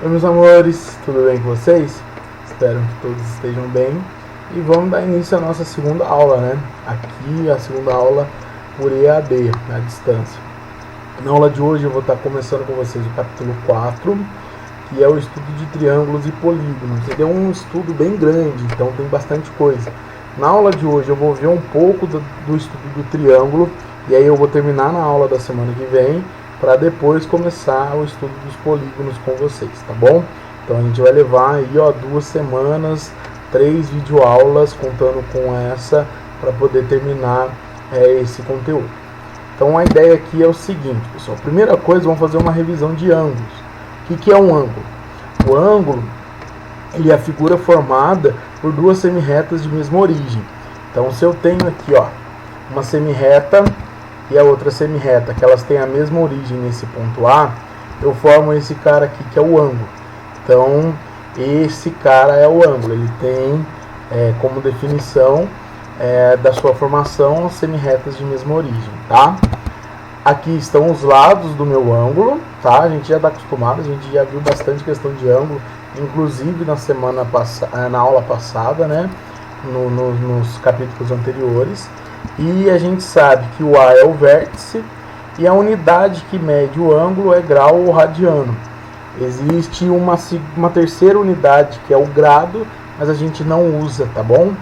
Oi, meus amores, tudo bem com vocês? Espero que todos estejam bem. E vamos dar início à nossa segunda aula, né? Aqui a segunda aula por EAD, à distância. Na aula de hoje eu vou estar começando com vocês o capítulo 4, que é o estudo de triângulos e polígonos. Ele é um estudo bem grande, então tem bastante coisa. Na aula de hoje eu vou ver um pouco do estudo do triângulo, e aí eu vou terminar na aula da semana que vem, para depois começar o estudo dos polígonos com vocês, tá bom? Então a gente vai levar aí 2 semanas, 3 videoaulas, contando com essa, para poder terminar esse conteúdo. Então a ideia aqui é o seguinte, pessoal. Primeira coisa, vamos fazer uma revisão de ângulos. O que é um ângulo? O ângulo, ele é a figura formada por 2 semirretas de mesma origem. Então se eu tenho aqui, uma semirreta e a outra semirreta, que elas têm a mesma origem nesse ponto A, eu formo esse cara aqui que é o ângulo. Então esse cara é o ângulo, ele tem como definição da sua formação as semirretas de mesma origem, tá? Aqui estão os lados do meu ângulo, tá? A gente já está acostumado, a gente já viu bastante questão de ângulo, inclusive na aula passada, né? Nos capítulos anteriores. E a gente sabe que o A é o vértice e a unidade que mede o ângulo é grau ou radiano. Existe uma terceira unidade que é o grado, mas a gente não usa, tá bom?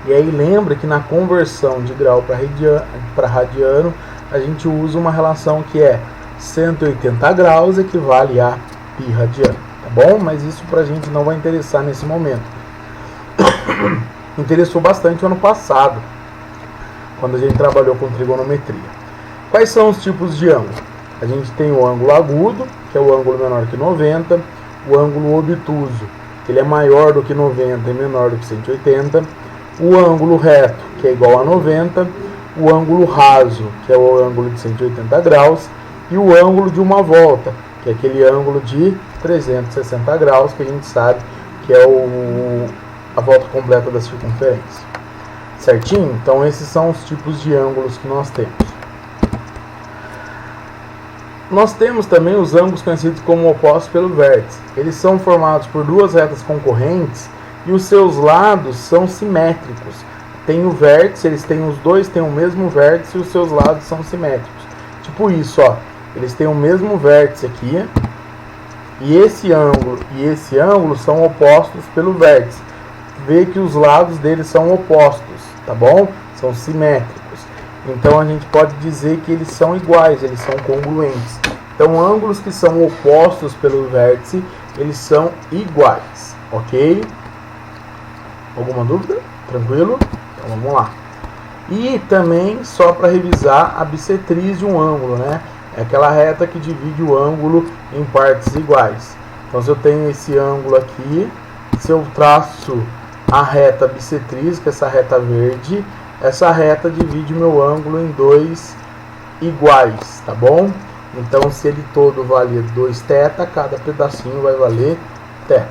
E aí lembra que na conversão de grau para radiano, a gente usa uma relação que é 180 graus equivale a π radiano, tá bom? Mas isso pra gente não vai interessar nesse momento. Interessou bastante o ano passado, quando a gente trabalhou com trigonometria. Quais são os tipos de ângulo? A gente tem o ângulo agudo, que é o ângulo menor que 90, o ângulo obtuso, que ele é maior do que 90 e menor do que 180, o ângulo reto, que é igual a 90, o ângulo raso, que é o ângulo de 180 graus, e o ângulo de uma volta, que é aquele ângulo de 360 graus, que a gente sabe que é a volta completa da circunferência. Certinho? Então esses são os tipos de ângulos que nós temos. Nós temos também os ângulos conhecidos como opostos pelo vértice. Eles são formados por 2 retas concorrentes e os seus lados são simétricos. Tem o vértice, os dois têm o mesmo vértice e os seus lados são simétricos. Tipo isso, eles têm o mesmo vértice aqui, e esse ângulo são opostos pelo vértice. Vê que os lados deles são opostos, tá bom? São simétricos. Então a gente pode dizer que eles são iguais, eles são congruentes. Então ângulos que são opostos pelo vértice, eles são iguais, ok? Alguma dúvida? Tranquilo? Então vamos lá. E também, só para revisar, a bissetriz de um ângulo, né? É aquela reta que divide o ângulo em partes iguais. Então se eu tenho esse ângulo aqui, se eu traço a reta bissetriz, que é essa reta verde, essa reta divide o meu ângulo em 2 iguais, tá bom? Então se ele todo valer 2θ, cada pedacinho vai valer θ.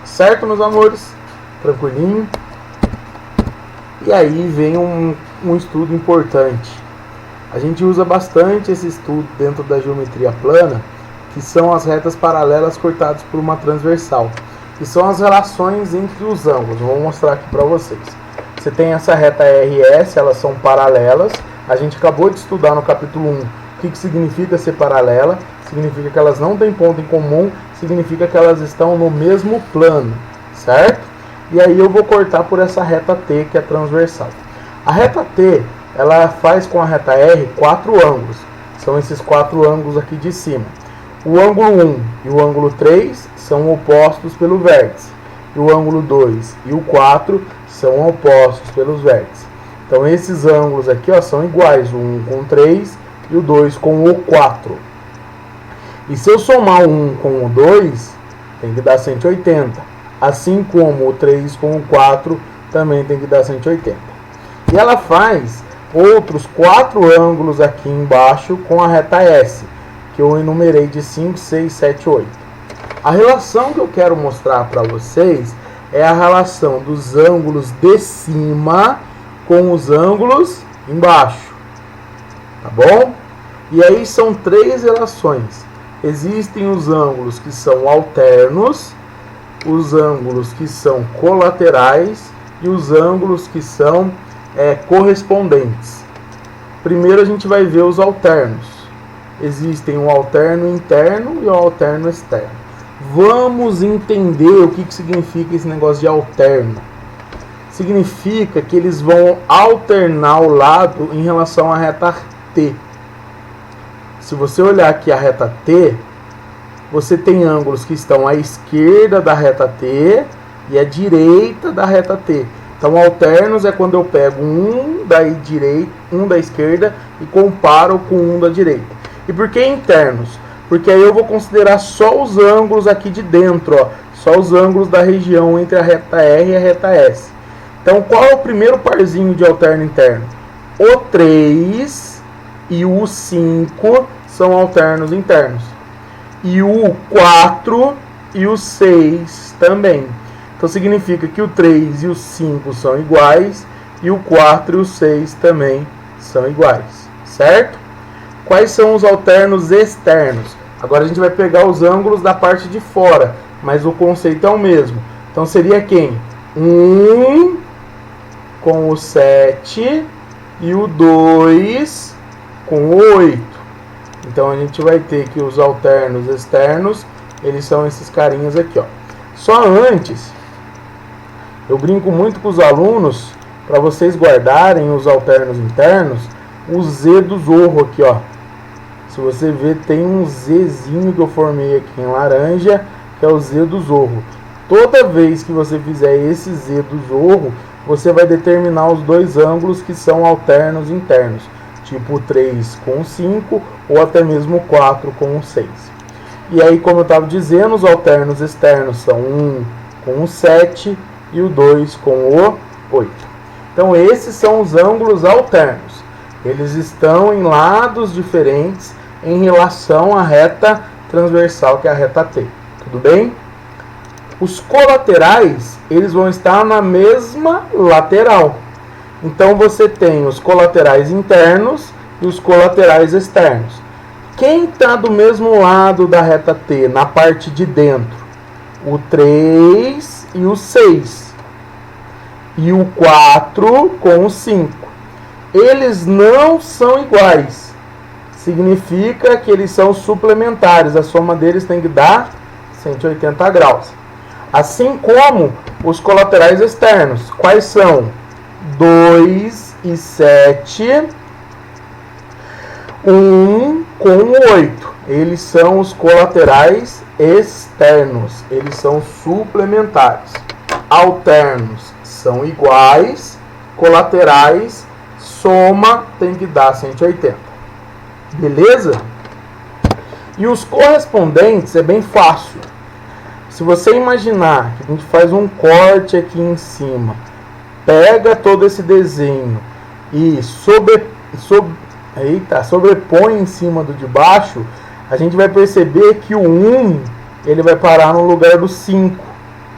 Certo, meus amores? Tranquilinho? E aí vem um estudo importante. A gente usa bastante esse estudo dentro da geometria plana, que são as retas paralelas cortadas por uma transversal, que são as relações entre os ângulos. Vou mostrar aqui para vocês. Você tem essa reta RS, elas são paralelas. A gente acabou de estudar no capítulo 1 o que significa ser paralela. Significa que elas não têm ponto em comum, significa que elas estão no mesmo plano, certo? E aí eu vou cortar por essa reta T, que é transversal. A reta T, ela faz com a reta R 4 ângulos. São esses 4 ângulos aqui de cima. O ângulo 1 e o ângulo 3 são opostos pelo vértice. E o ângulo 2 e o 4 são opostos pelos vértices. Então esses ângulos aqui são iguais, o 1 com o 3 e o 2 com o 4. E se eu somar o 1 com o 2, tem que dar 180. Assim como o 3 com o 4 também tem que dar 180. E ela faz outros 4 ângulos aqui embaixo com a reta S, que eu enumerei de 5, 6, 7, 8. A relação que eu quero mostrar para vocês é a relação dos ângulos de cima com os ângulos embaixo. Tá bom? E aí são 3 relações. Existem os ângulos que são alternos, os ângulos que são colaterais e os ângulos que são correspondentes. Primeiro a gente vai ver os alternos. Existem o alterno interno e o alterno externo. Vamos entender o que significa esse negócio de alterno. Significa que eles vão alternar o lado em relação à reta T. Se você olhar aqui a reta T, você tem ângulos que estão à esquerda da reta T e à direita da reta T. Então, alternos é quando eu pego um da esquerda e comparo com um da direita. E por que internos? Porque aí eu vou considerar só os ângulos aqui de dentro, ó, só os ângulos da região entre a reta R e a reta S. Então, qual é o primeiro parzinho de alterno interno? O 3 e o 5 são alternos internos. E o 4 e o 6 também. Então significa que o 3 e o 5 são iguais e o 4 e o 6 também são iguais, certo? Quais são os alternos externos? Agora a gente vai pegar os ângulos da parte de fora, mas o conceito é o mesmo. Então seria quem? 1 com o 7 e o 2 com o 8. Então a gente vai ter que os alternos externos, eles são esses carinhas aqui, ó. Só antes, eu brinco muito com os alunos, para vocês guardarem os alternos internos, o Z do zorro aqui, ó. Se você ver, tem um Zzinho que eu formei aqui em laranja, que é o Z do zorro. Toda vez que você fizer esse Z do zorro, você vai determinar os dois ângulos que são alternos internos. Tipo 3 com 5 ou até mesmo 4 com 6. E aí, como eu estava dizendo, os alternos externos são 1 com o 7 e o 2 com o 8. Então esses são os ângulos alternos. Eles estão em lados diferentes em relação à reta transversal, que é a reta T. Tudo bem? Os colaterais, eles vão estar na mesma lateral. Então você tem os colaterais internos e os colaterais externos. Quem está do mesmo lado da reta T, na parte de dentro? O 3 e o 6. E o 4 com o 5. Eles não são iguais. Significa que eles são suplementares. A soma deles tem que dar 180 graus. Assim como os colaterais externos. Quais são? 2 e 7, 1 com 8. Eles são os colaterais externos. Eles são suplementares. Alternos são iguais. Colaterais, soma tem que dar 180. Beleza? E os correspondentes é bem fácil. Se você imaginar que a gente faz um corte aqui em cima, pega todo esse desenho e sobrepõe em cima do de baixo, a gente vai perceber que o 1 ele vai parar no lugar do 5,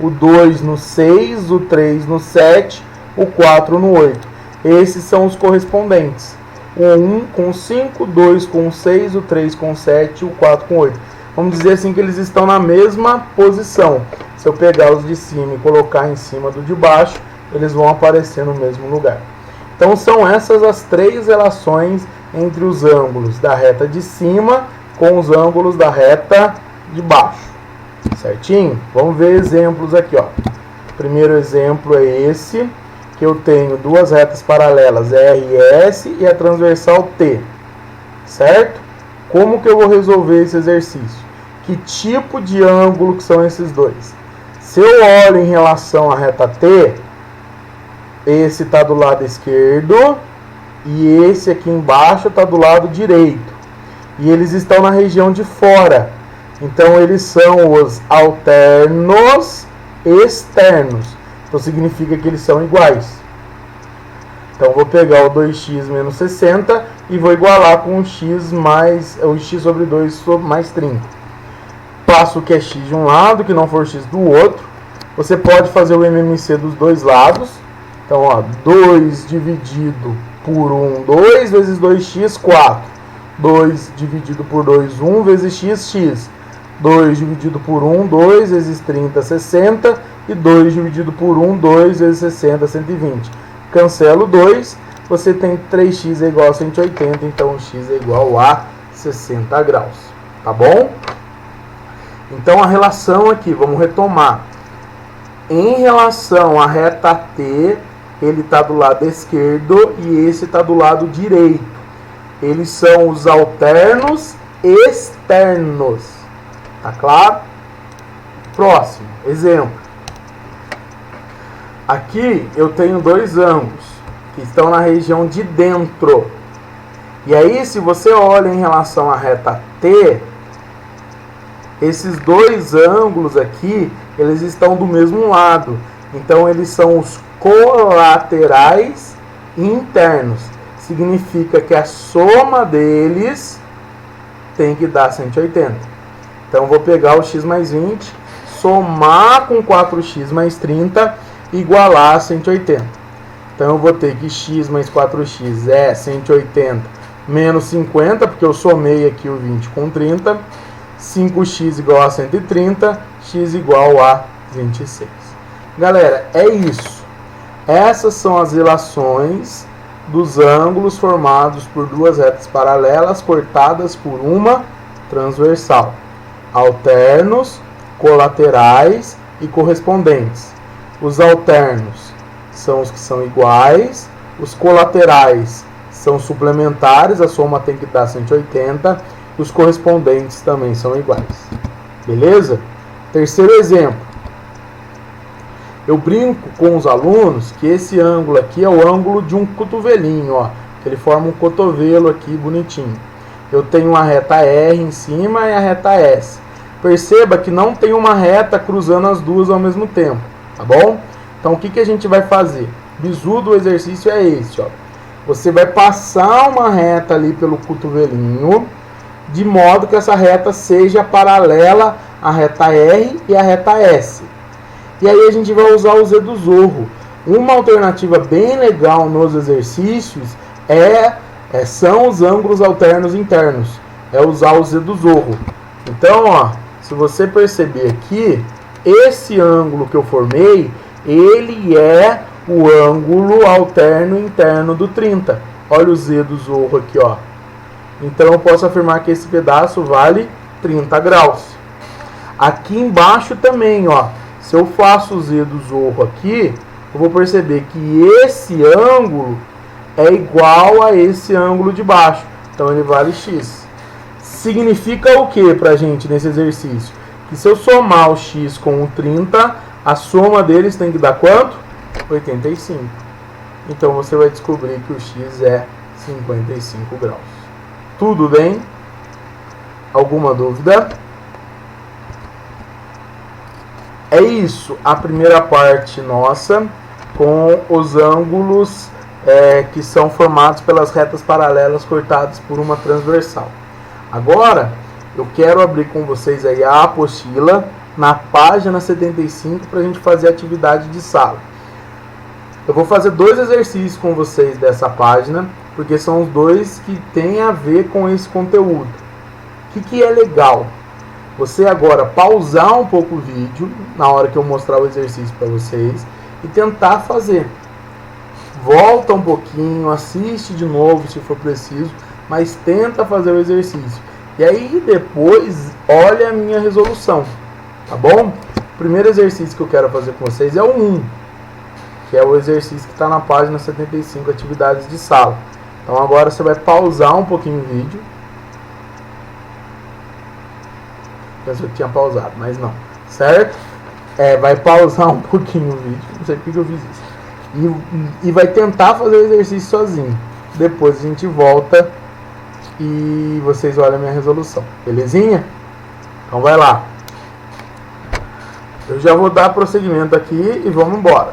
o 2 no 6, o 3 no 7, o 4 no 8. Esses são os correspondentes. O 1 com o 5, o 2 com o 6, o 3 com o 7 e o 4 com o 8. Vamos dizer assim que eles estão na mesma posição. Se eu pegar os de cima e colocar em cima do de baixo, eles vão aparecer no mesmo lugar. Então são essas as três relações entre os ângulos da reta de cima com os ângulos da reta de baixo. Certinho? Vamos ver exemplos aqui, ó. O primeiro exemplo é esse, que eu tenho duas retas paralelas, R e S, e a transversal T. Certo? Como que eu vou resolver esse exercício? Que tipo de ângulo que são esses dois? Se eu olho em relação à reta T, esse está do lado esquerdo e esse aqui embaixo está do lado direito. E eles estão na região de fora. Então eles são os alternos externos. Então significa que eles são iguais. Então vou pegar o 2x menos 60 e vou igualar com o x sobre 2 mais 30. Passo o que é x de um lado, que não for x do outro. Você pode fazer o MMC dos dois lados. Então, ó, 2 dividido por 1, 2 vezes 2x, 4. 2 dividido por 2, 1 vezes x, x. 2 dividido por 1, 2 vezes 30, 60. E 2 dividido por 1, 2 vezes 60, 120. Cancelo 2, você tem 3x é igual a 180, então x é igual a 60 graus. Tá bom? Então a relação aqui, vamos retomar. Em relação à reta T, ele está do lado esquerdo e esse está do lado direito. Eles são os alternos externos. Tá claro? Próximo, exemplo. Aqui eu tenho dois ângulos que estão na região de dentro. E aí, se você olha em relação à reta T, esses dois ângulos aqui, eles estão do mesmo lado. Então, eles são os colaterais internos. Significa que a soma deles tem que dar 180. Então, eu vou pegar o x mais 20, somar com 4x mais 30, igualar a 180. Então, eu vou ter que x mais 4x é 180 menos 50, porque eu somei aqui o 20 com 30. 5x igual a 130, x igual a 26. Galera, é isso. Essas são as relações dos ângulos formados por duas retas paralelas cortadas por uma transversal. Alternos, colaterais e correspondentes. Os alternos são os que são iguais, os colaterais são suplementares, a soma tem que dar 180, e os correspondentes também são iguais. Beleza? Terceiro exemplo. Eu brinco com os alunos que esse ângulo aqui é o ângulo de um cotovelinho, ó. Ele forma um cotovelo aqui bonitinho. Eu tenho a reta R em cima e a reta S. Perceba que não tem uma reta cruzando as duas ao mesmo tempo. Tá bom? Então, o que a gente vai fazer? O bizu do exercício é esse, ó. Você vai passar uma reta ali pelo cotovelinho, de modo que essa reta seja paralela à reta R e à reta S. E aí a gente vai usar o Z do Zorro. Uma alternativa bem legal nos exercícios são os ângulos alternos internos. É usar o Z do Zorro. Então, ó, se você perceber aqui, esse ângulo que eu formei, ele é o ângulo alterno interno do 30. Olha o Z do Zorro aqui, ó. Então eu posso afirmar que esse pedaço vale 30 graus. Aqui embaixo também, ó. Se eu faço o Z do Zorro aqui, eu vou perceber que esse ângulo é igual a esse ângulo de baixo. Então ele vale x. Significa o que pra gente nesse exercício? Que se eu somar o x com o 30, a soma deles tem que dar quanto? 85. Então você vai descobrir que o x é 55 graus. Tudo bem? Alguma dúvida? É isso, a primeira parte nossa com os ângulos que são formados pelas retas paralelas cortadas por uma transversal. Agora, eu quero abrir com vocês aí a apostila na página 75 para a gente fazer a atividade de sala. Eu vou fazer dois exercícios com vocês dessa página, porque são os dois que têm a ver com esse conteúdo. O que é legal? Você agora pausar um pouco o vídeo, na hora que eu mostrar o exercício para vocês, e tentar fazer. Volta um pouquinho, assiste de novo se for preciso, mas tenta fazer o exercício. E aí depois, olha a minha resolução, tá bom? O primeiro exercício que eu quero fazer com vocês é o 1, que é o exercício que está na página 75, atividades de sala. Então agora você vai pausar um pouquinho o vídeo. Pensou que tinha pausado, mas não, certo? Vai pausar um pouquinho o vídeo, não sei porque eu fiz isso. E vai tentar fazer o exercício sozinho. Depois a gente volta e vocês olham a minha resolução, belezinha? Então vai lá. Eu já vou dar prosseguimento aqui e vamos embora.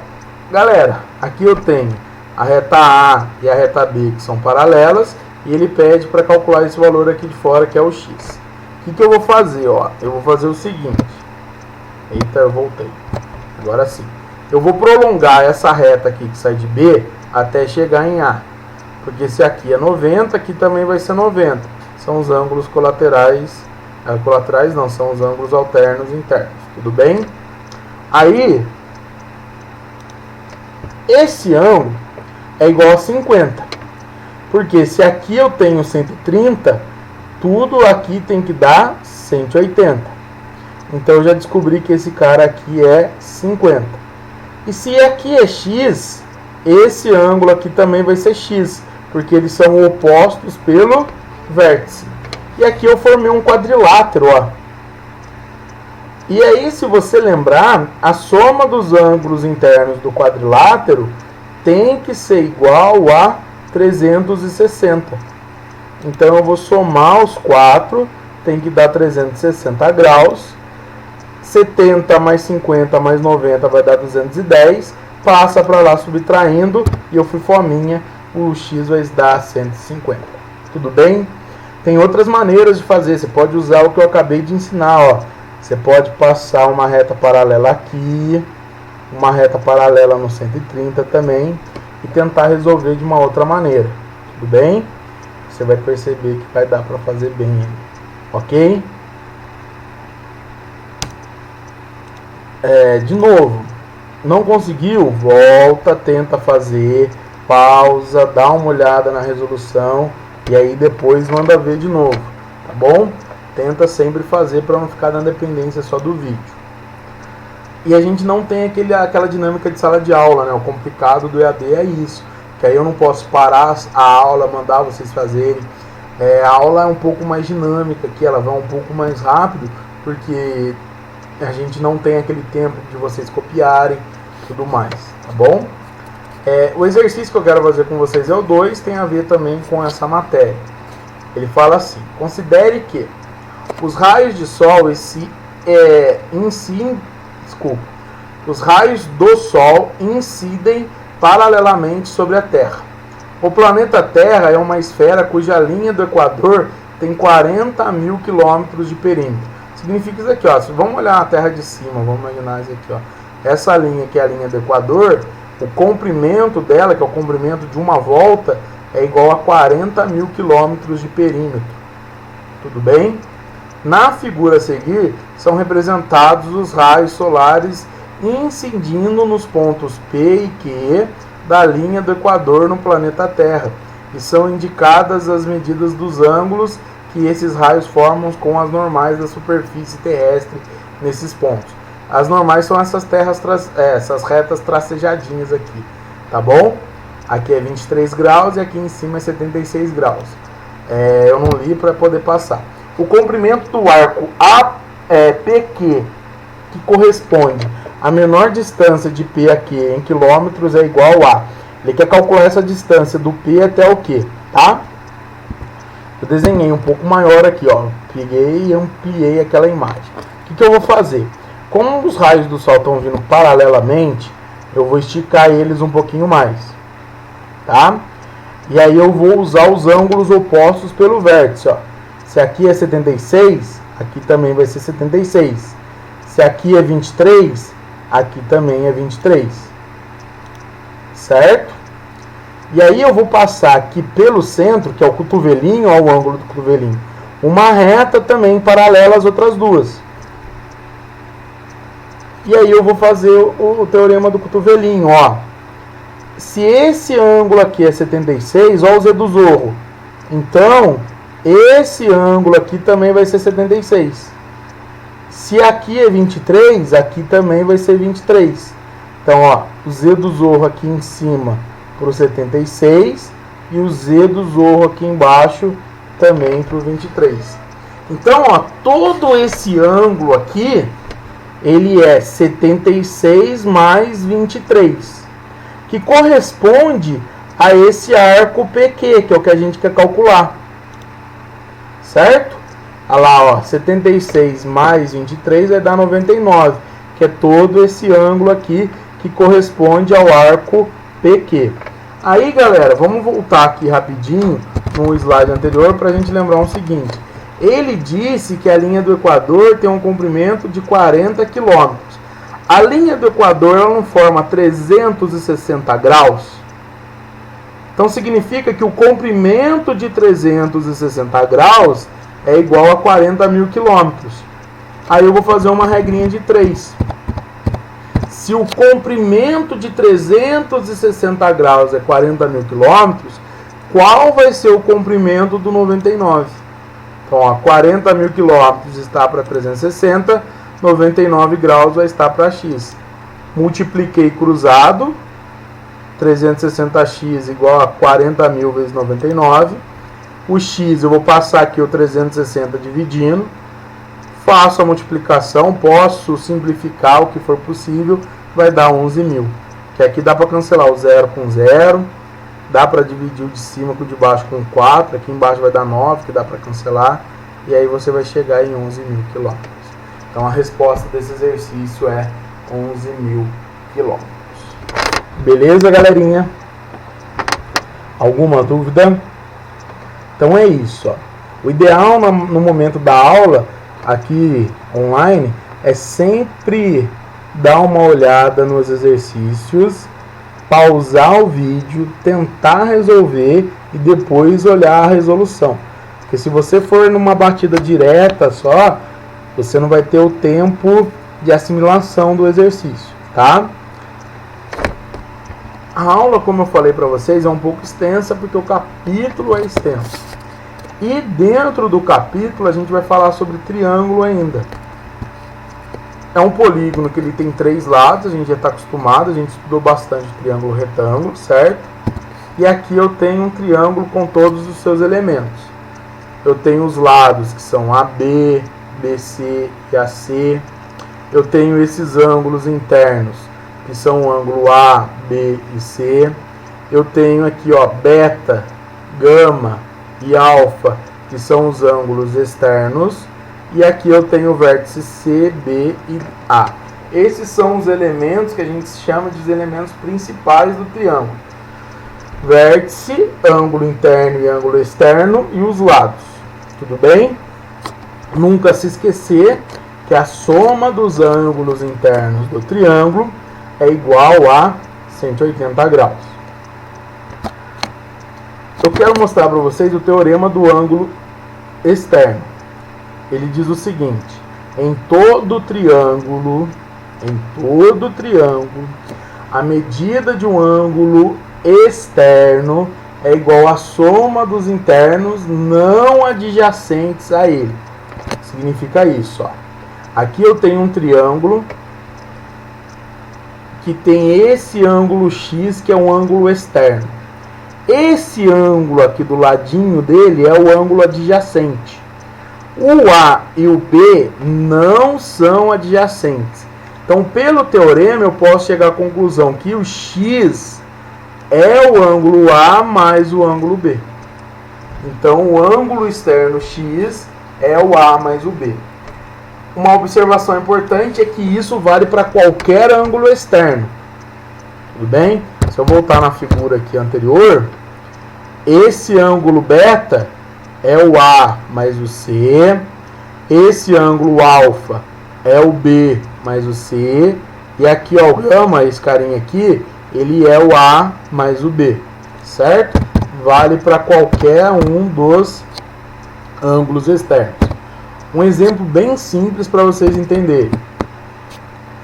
Galera, aqui eu tenho a reta A e a reta B que são paralelas e ele pede para calcular esse valor aqui de fora que é o x. O que eu vou fazer? Ó? Eu vou fazer o seguinte. Eita, eu voltei. Agora sim. Eu vou prolongar essa reta aqui que sai de B até chegar em A. Porque se aqui é 90, aqui também vai ser 90. são os ângulos colaterais. Colaterais não, são os ângulos alternos internos. Tudo bem? Aí, esse ângulo é igual a 50. Porque se aqui eu tenho 130, tudo aqui tem que dar 180. Então eu já descobri que esse cara aqui é 50. E se aqui é x, esse ângulo aqui também vai ser x, porque eles são opostos pelo vértice. E aqui eu formei um quadrilátero, ó. E aí, se você lembrar, a soma dos ângulos internos do quadrilátero tem que ser igual a 360. Então eu vou somar os 4, tem que dar 360 graus. 70 mais 50 mais 90 vai dar 210. Passa para lá subtraindo e eu fui fominha, o x vai dar 150. Tudo bem? Tem outras maneiras de fazer, você pode usar o que eu acabei de ensinar, ó. Você pode passar uma reta paralela aqui, uma reta paralela no 130 também, e tentar resolver de uma outra maneira. Tudo bem? Você vai perceber que vai dar para fazer bem, ok? De novo, não conseguiu? Volta, tenta fazer, pausa, dá uma olhada na resolução e aí depois manda ver de novo, tá bom? Tenta sempre fazer para não ficar na dependência só do vídeo. E a gente não tem aquela dinâmica de sala de aula, né? O complicado do EAD é isso, que aí eu não posso parar a aula, mandar vocês fazerem. A aula é um pouco mais dinâmica aqui, ela vai um pouco mais rápido, porque a gente não tem aquele tempo de vocês copiarem e tudo mais, tá bom? O exercício que eu quero fazer com vocês é o 2, tem a ver também com essa matéria. Ele fala assim: considere que os raios de sol os raios do Sol incidem paralelamente sobre a Terra. O planeta Terra é uma esfera cuja linha do Equador tem 40 mil quilômetros de perímetro. Significa isso aqui, ó. Vamos olhar a Terra de cima, vamos imaginar isso aqui, ó. Essa linha que é a linha do Equador, o comprimento dela, que é o comprimento de uma volta, é igual a 40 mil quilômetros de perímetro. Tudo bem? Na figura a seguir, são representados os raios solares incidindo nos pontos P e Q da linha do Equador no planeta Terra, e são indicadas as medidas dos ângulos que esses raios formam com as normais da superfície terrestre nesses pontos. As normais são essas retas tracejadinhas aqui, tá bom? Aqui é 23 graus e aqui em cima é 76 graus. Eu não li para poder passar. O comprimento do arco PQ, que corresponde à menor distância de P a Q em quilômetros, é igual a... Ele quer calcular essa distância do P até o Q, tá? Eu desenhei um pouco maior aqui, ó. Peguei e ampliei aquela imagem. O que eu vou fazer? Como os raios do Sol estão vindo paralelamente, eu vou esticar eles um pouquinho mais, tá? E aí eu vou usar os ângulos opostos pelo vértice, ó. Se aqui é 76, aqui também vai ser 76. Se aqui é 23, aqui também é 23. Certo? E aí eu vou passar aqui pelo centro, que é o cotovelinho, ó, o ângulo do cotovelinho, uma reta também paralela às outras duas. E aí eu vou fazer o teorema do cotovelinho, ó. Se esse ângulo aqui é 76, ó o Z do Zorro. Então, esse ângulo aqui também vai ser 76. Se aqui é 23, aqui também vai ser 23. Então, ó, o Z do Zorro aqui em cima para o 76 e o Z do Zorro aqui embaixo também para o 23. Então, ó, todo esse ângulo aqui, ele é 76 mais 23, que corresponde a esse arco PQ, que é o que a gente quer calcular. Certo? Olha lá, ó, 76 mais 23 vai dar 99, que é todo esse ângulo aqui que corresponde ao arco PQ. Aí, galera, vamos voltar aqui rapidinho no slide anterior para a gente lembrar o seguinte. Ele disse que a linha do Equador tem um comprimento de 40 km. A linha do Equador ela não forma 360 graus? Então significa que o comprimento de 360 graus é igual a 40 mil quilômetros. Aí eu vou fazer uma regrinha de 3. Se o comprimento de 360 graus é 40 mil quilômetros, qual vai ser o comprimento do 99? Então, ó, 40 mil quilômetros está para 360, 99 graus vai estar para x. Multipliquei cruzado, 360x igual a 40 mil vezes 99. O x eu vou passar aqui o 360 dividindo. Faço a multiplicação, posso simplificar o que for possível, vai dar 11 mil. Que aqui dá para cancelar o 0 com 0, dá para dividir o de cima com o de baixo com 4, aqui embaixo vai dar 9, que dá para cancelar, e aí você vai chegar em 11 mil quilômetros. Então a resposta desse exercício é 11 mil quilômetros. Beleza, galerinha? Alguma dúvida? Então é isso, ó. O ideal no momento da aula aqui online é sempre dar uma olhada nos exercícios, pausar o vídeo, tentar resolver e depois olhar a resolução. Porque se você for numa batida direta só, você não vai ter o tempo de assimilação do exercício, tá? A aula, como eu falei para vocês, é um pouco extensa porque o capítulo é extenso. E dentro do capítulo a gente vai falar sobre triângulo ainda. É um polígono que ele tem 3 lados, a gente já está acostumado, a gente estudou bastante triângulo retângulo, certo? E aqui eu tenho um triângulo com todos os seus elementos. Eu tenho os lados que são AB, BC e AC. Eu tenho esses ângulos internos, que são o ângulo A, B e C. Eu tenho aqui, ó, beta, gama e alfa, que são os ângulos externos. E aqui eu tenho o vértice C, B e A. Esses são os elementos que a gente chama de elementos principais do triângulo. Vértice, ângulo interno e ângulo externo e os lados. Tudo bem? Nunca se esquecer que a soma dos ângulos internos do triângulo é igual a 180 graus. Eu quero mostrar para vocês o teorema do ângulo externo. Ele diz o seguinte: em todo triângulo, a medida de um ângulo externo é igual à soma dos internos não adjacentes a ele. Significa isso, ó. Aqui eu tenho um triângulo que tem esse ângulo X, que é um ângulo externo. Esse ângulo aqui do ladinho dele é o ângulo adjacente. O A e o B não são adjacentes. Então, pelo teorema, eu posso chegar à conclusão que o X é o ângulo A mais o ângulo B. Então, o ângulo externo X é o A mais o B. Uma observação importante é que isso vale para qualquer ângulo externo. Tudo bem? Se eu voltar na figura aqui anterior, esse ângulo beta é o A mais o C, esse ângulo alfa é o B mais o C, e aqui, ó, o gama, esse carinha aqui, ele é o A mais o B, certo? Vale para qualquer um dos ângulos externos. Um exemplo bem simples para vocês entenderem.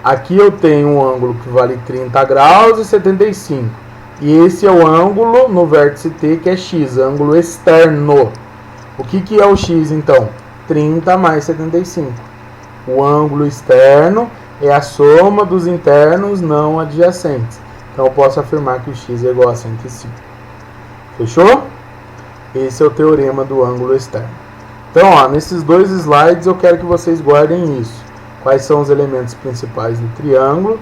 Aqui eu tenho um ângulo que vale 30 graus e 75. E esse é o ângulo no vértice T, que é X, ângulo externo. O que é o X, então? 30 mais 75. O ângulo externo é a soma dos internos não adjacentes. Então eu posso afirmar que o X é igual a 105. Fechou? Esse é o teorema do ângulo externo. Então, ó, nesses 2 slides eu quero que vocês guardem isso. Quais são os elementos principais do triângulo,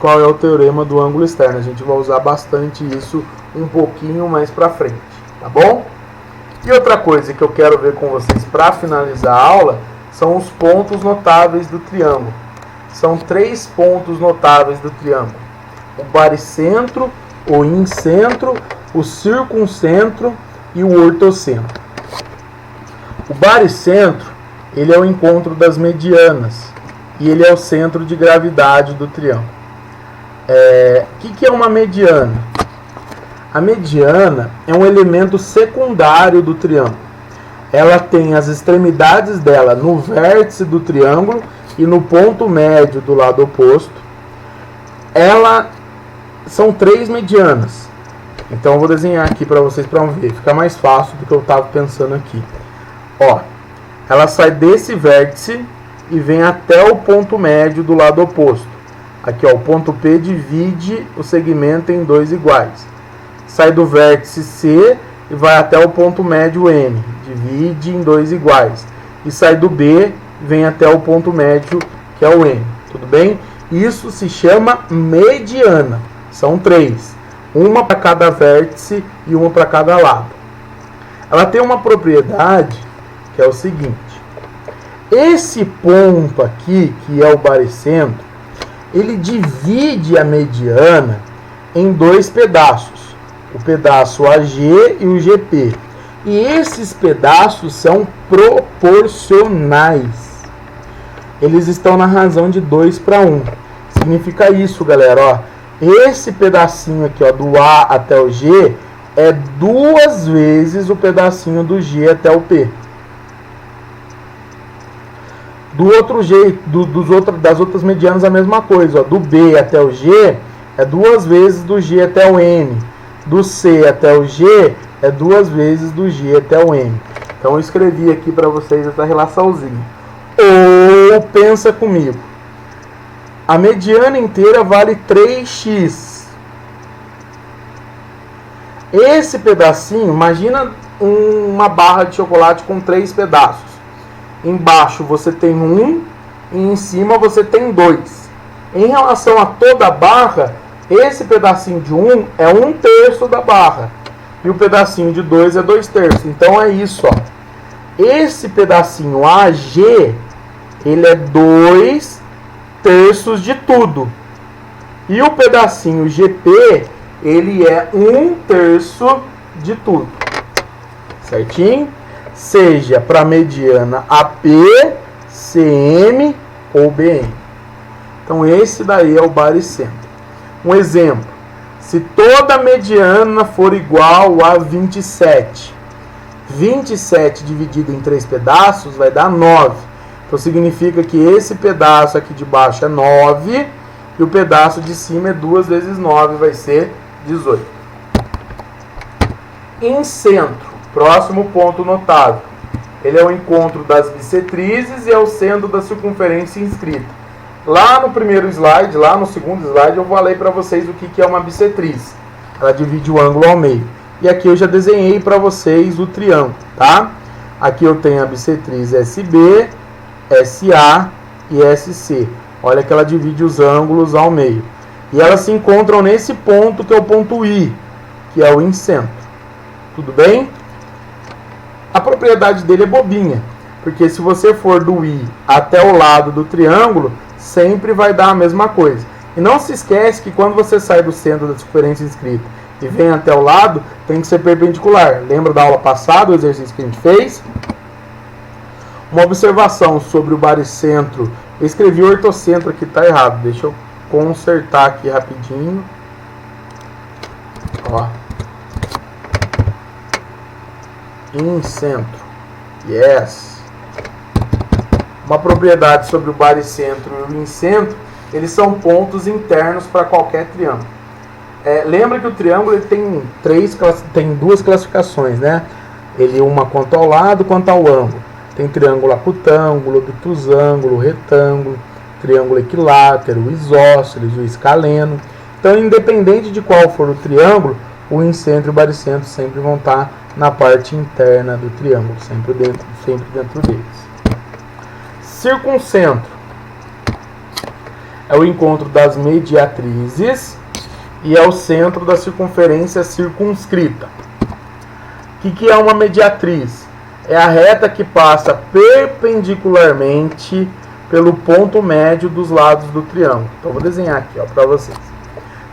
qual é o teorema do ângulo externo. A gente vai usar bastante isso um pouquinho mais pra frente, tá bom? E outra coisa que eu quero ver com vocês para finalizar a aula são os pontos notáveis do triângulo. São 3 pontos notáveis do triângulo: o baricentro, o incentro, o circuncentro e o ortocentro. O baricentro, ele é o encontro das medianas e ele é o centro de gravidade do triângulo. O que é uma mediana? A mediana é um elemento secundário do triângulo. Ela tem as extremidades dela no vértice do triângulo e no ponto médio do lado oposto. São 3 medianas. Então eu vou desenhar aqui para vocês para ver. Fica mais fácil do que eu estava pensando aqui. Ó, ela sai desse vértice e vem até o ponto médio do lado oposto. Aqui, ó, o ponto P divide o segmento em 2 iguais. Sai do vértice C e vai até o ponto médio M. Divide em 2 iguais. E sai do B e vem até o ponto médio, que é o M. Tudo bem? Isso se chama mediana. São 3. Uma para cada vértice e uma para cada lado. Ela tem uma propriedade que é o seguinte. Esse ponto aqui, que é o baricentro, ele divide a mediana em 2 pedaços. O pedaço AG e o GP. E esses pedaços são proporcionais. Eles estão na razão de 2:1. Significa isso, galera, ó. Esse pedacinho aqui, ó, do A até o G é 2 vezes o pedacinho do G até o P. Do outro jeito, das outras medianas a mesma coisa, ó. Do B até o G é 2 vezes do G até o N. Do C até o G é 2 vezes do G até o N. Então eu escrevi aqui para vocês essa relaçãozinha. Ou pensa comigo. A mediana inteira vale 3x. Esse pedacinho, imagina uma barra de chocolate com 3 pedaços. Embaixo você tem 1 e em cima você tem 2. Em relação a toda a barra, esse pedacinho de 1 é 1/3 da barra. E o pedacinho de 2 é 2/3. Então é isso, ó. Esse pedacinho AG, ele é 2/3 de tudo. E o pedacinho GP, ele é 1/3 de tudo. Certinho? Seja para mediana AP, CM ou BM. Então esse daí é o baricentro. Um exemplo. Se toda mediana for igual a 27. 27 dividido em 3 pedaços vai dar 9. Então significa que esse pedaço aqui de baixo é 9 e o pedaço de cima é 2 vezes 9, vai ser 18. Incentro, próximo ponto notável. Ele é o encontro das bissetrizes e é o centro da circunferência inscrita. Lá no primeiro slide, lá no segundo slide, eu falei para vocês o que é uma bissetriz. Ela divide o ângulo ao meio. E aqui eu já desenhei para vocês o triângulo, tá? Aqui eu tenho a bissetriz SB, SA e SC. Olha que ela divide os ângulos ao meio. E elas se encontram nesse ponto que é o ponto I, que é o incentro. Tudo bem? A propriedade dele é bobinha, porque se você for do I até o lado do triângulo, sempre vai dar a mesma coisa. E não se esquece que quando você sai do centro da circunferência inscrita e vem até o lado, tem que ser perpendicular. Lembra da aula passada, o exercício que a gente fez? Uma observação sobre o baricentro. Eu escrevi ortocentro aqui, tá errado. Deixa eu consertar aqui rapidinho. Ó. Incentro. Yes. Uma propriedade sobre o baricentro e o incentro, eles são pontos internos para qualquer triângulo. Lembra que o triângulo ele tem 2 classificações, né? Ele uma quanto ao lado, quanto ao ângulo. Tem triângulo acutângulo, obtusângulo, retângulo, triângulo equilátero, o isósceles, o escaleno. Então, independente de qual for o triângulo, o incentro e o baricentro sempre vão estar na parte interna do triângulo, sempre dentro deles. Circuncentro é o encontro das mediatrizes e é o centro da circunferência circunscrita. O que é uma mediatriz? É a reta que passa perpendicularmente pelo ponto médio dos lados do triângulo. Então, vou desenhar aqui para vocês.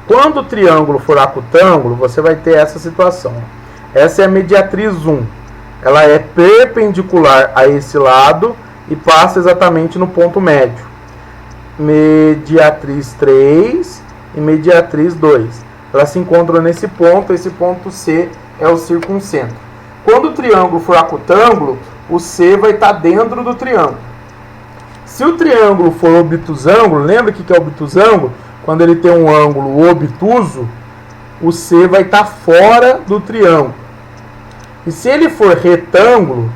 Quando o triângulo for acutângulo, você vai ter essa situação. Essa é a mediatriz 1. Ela é perpendicular a esse lado e passa exatamente no ponto médio. Mediatriz 3 e mediatriz 2. Elas se encontram nesse ponto, esse ponto C é o circuncentro. Quando o triângulo for acutângulo, o C vai estar dentro do triângulo. Se o triângulo for obtusângulo, lembra o que é obtusângulo? Quando ele tem um ângulo obtuso, o C vai estar fora do triângulo. E se ele for retângulo,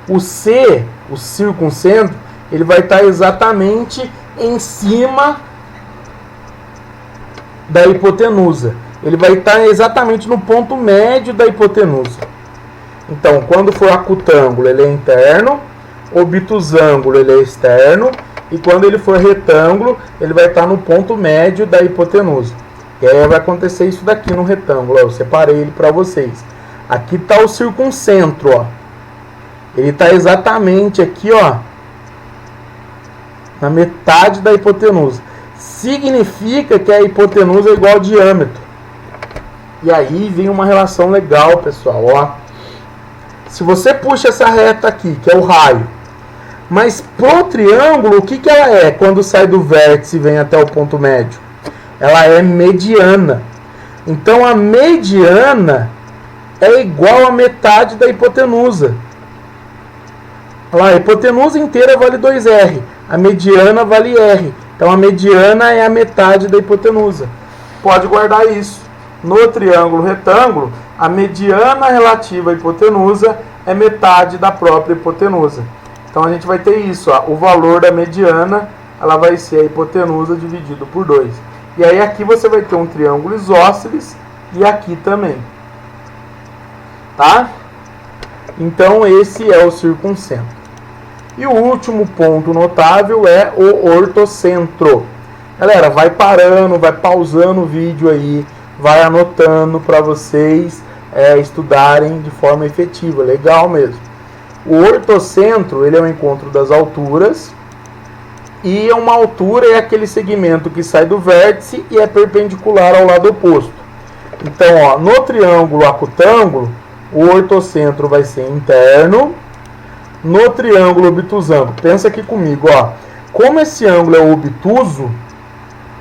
o C, o circuncentro, ele vai estar exatamente em cima da hipotenusa. Ele vai estar exatamente no ponto médio da hipotenusa. Então, quando for acutângulo, ele é interno, obtusângulo, ele é externo, e quando ele for retângulo, ele vai estar no ponto médio da hipotenusa. E aí vai acontecer isso daqui no retângulo. Ó, eu separei ele para vocês. Aqui está o circuncentro, ó. Ele está exatamente aqui, ó, na metade da hipotenusa. Significa que a hipotenusa é igual ao diâmetro. E aí vem uma relação legal, pessoal, ó. Se você puxa essa reta aqui, que é o raio, mas pro triângulo, o que que ela é quando sai do vértice e vem até o ponto médio? Ela é mediana. Então a mediana é igual a metade da hipotenusa. Olha lá, a hipotenusa inteira vale 2R, a mediana vale R. Então a mediana é a metade da hipotenusa. Pode guardar isso. No triângulo retângulo, a mediana relativa à hipotenusa é metade da própria hipotenusa. Então a gente vai ter isso, ó, o valor da mediana, ela vai ser a hipotenusa dividido por 2. E aí aqui você vai ter um triângulo isósceles e aqui também. Tá? Então esse é o circuncentro. E o último ponto notável é o ortocentro. Galera, vai parando, vai pausando o vídeo aí, vai anotando para vocês estudarem de forma efetiva. Legal mesmo. O ortocentro, ele é o encontro das alturas. E uma altura é aquele segmento que sai do vértice e é perpendicular ao lado oposto. Então, ó, no triângulo acutângulo, o ortocentro vai ser interno. No triângulo obtusângulo, pensa aqui comigo, ó. Como esse ângulo é obtuso,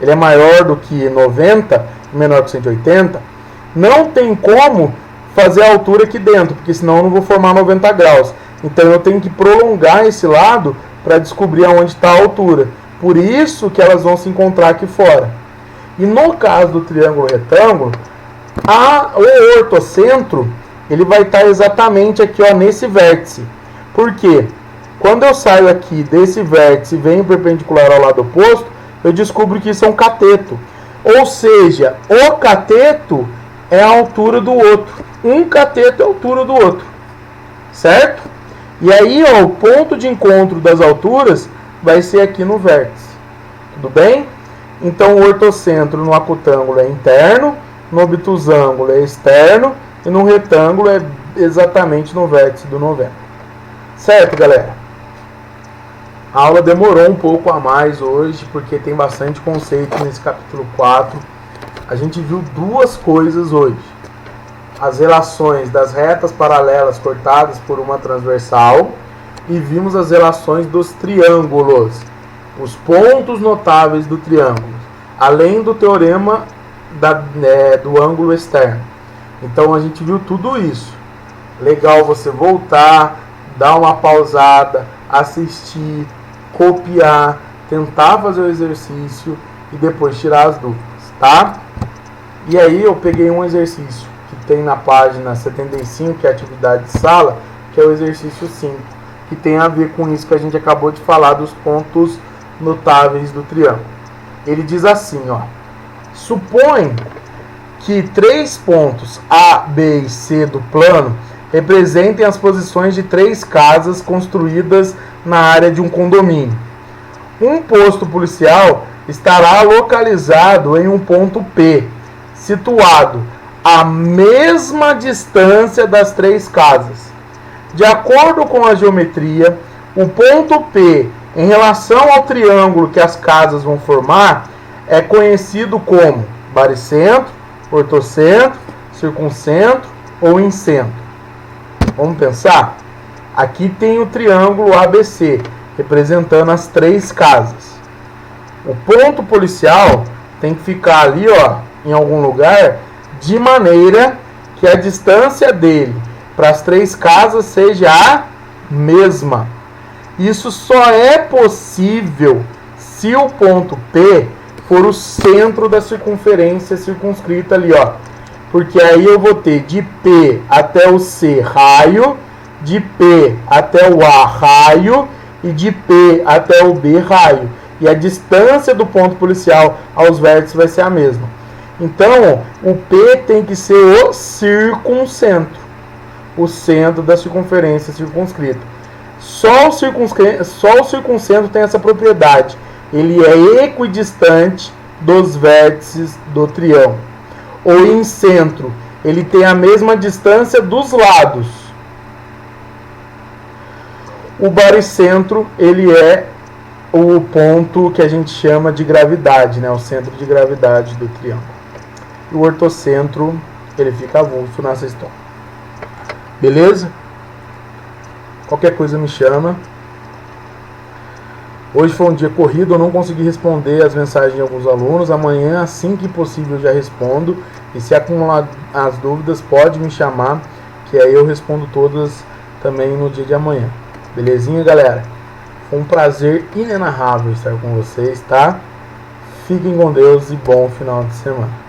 ele é maior do que 90, menor que 180, não tem como fazer a altura aqui dentro, porque senão eu não vou formar 90 graus. Então eu tenho que prolongar esse lado para descobrir aonde está a altura. Por isso que elas vão se encontrar aqui fora. E no caso do triângulo retângulo, o ortocentro, ele vai estar exatamente aqui, ó, nesse vértice. Por quê? Quando eu saio aqui desse vértice e venho perpendicular ao lado oposto, eu descubro que isso é um cateto. Ou seja, o cateto é a altura do outro. Um cateto é a altura do outro. Certo? E aí, ó, o ponto de encontro das alturas vai ser aqui no vértice. Tudo bem? Então, o ortocentro no acutângulo é interno, no obtusângulo é externo e no retângulo é exatamente no vértice do 90. Certo, galera? A aula demorou um pouco a mais hoje, porque tem bastante conceito nesse capítulo 4. A gente viu duas coisas hoje. As relações das retas paralelas cortadas por uma transversal e vimos as relações dos triângulos, os pontos notáveis do triângulo, além do teorema do ângulo externo. Então a gente viu tudo isso. Legal você voltar, dar uma pausada, assistir, copiar, tentar fazer o exercício e depois tirar as dúvidas, tá? E aí eu peguei um exercício que tem na página 75, que é a atividade de sala, que é o exercício 5, que tem a ver com isso que a gente acabou de falar dos pontos notáveis do triângulo. Ele diz assim, ó: supõe que 3 pontos A, B e C do plano representem as posições de 3 casas construídas na área de um condomínio. Um posto policial estará localizado em um ponto P, situado à mesma distância das 3 casas. De acordo com a geometria, o ponto P, em relação ao triângulo que as casas vão formar, é conhecido como baricentro, ortocentro, circuncentro ou incentro. Vamos pensar? Aqui tem o triângulo ABC, representando as 3 casas. O ponto policial tem que ficar ali, ó, em algum lugar, de maneira que a distância dele para as 3 casas seja a mesma. Isso só é possível se o ponto P for o centro da circunferência circunscrita ali, ó. Porque aí eu vou ter de P até o C raio, de P até o A raio e de P até o B raio. E a distância do ponto policial aos vértices vai ser a mesma. Então, o P tem que ser o circuncentro, o centro da circunferência circunscrita. Só o circuncentro tem essa propriedade. Ele é equidistante dos vértices do triângulo. O incentro, ele tem a mesma distância dos lados. O baricentro, ele é o ponto que a gente chama de gravidade, né? O centro de gravidade do triângulo. E o ortocentro, ele fica avulso nessa história. Beleza? Qualquer coisa me chama. Hoje foi um dia corrido, eu não consegui responder as mensagens de alguns alunos. Amanhã, assim que possível, eu já respondo. E se acumular as dúvidas, pode me chamar, que aí eu respondo todas também no dia de amanhã. Belezinha, galera? Foi um prazer inenarrável estar com vocês, tá? Fiquem com Deus e bom final de semana.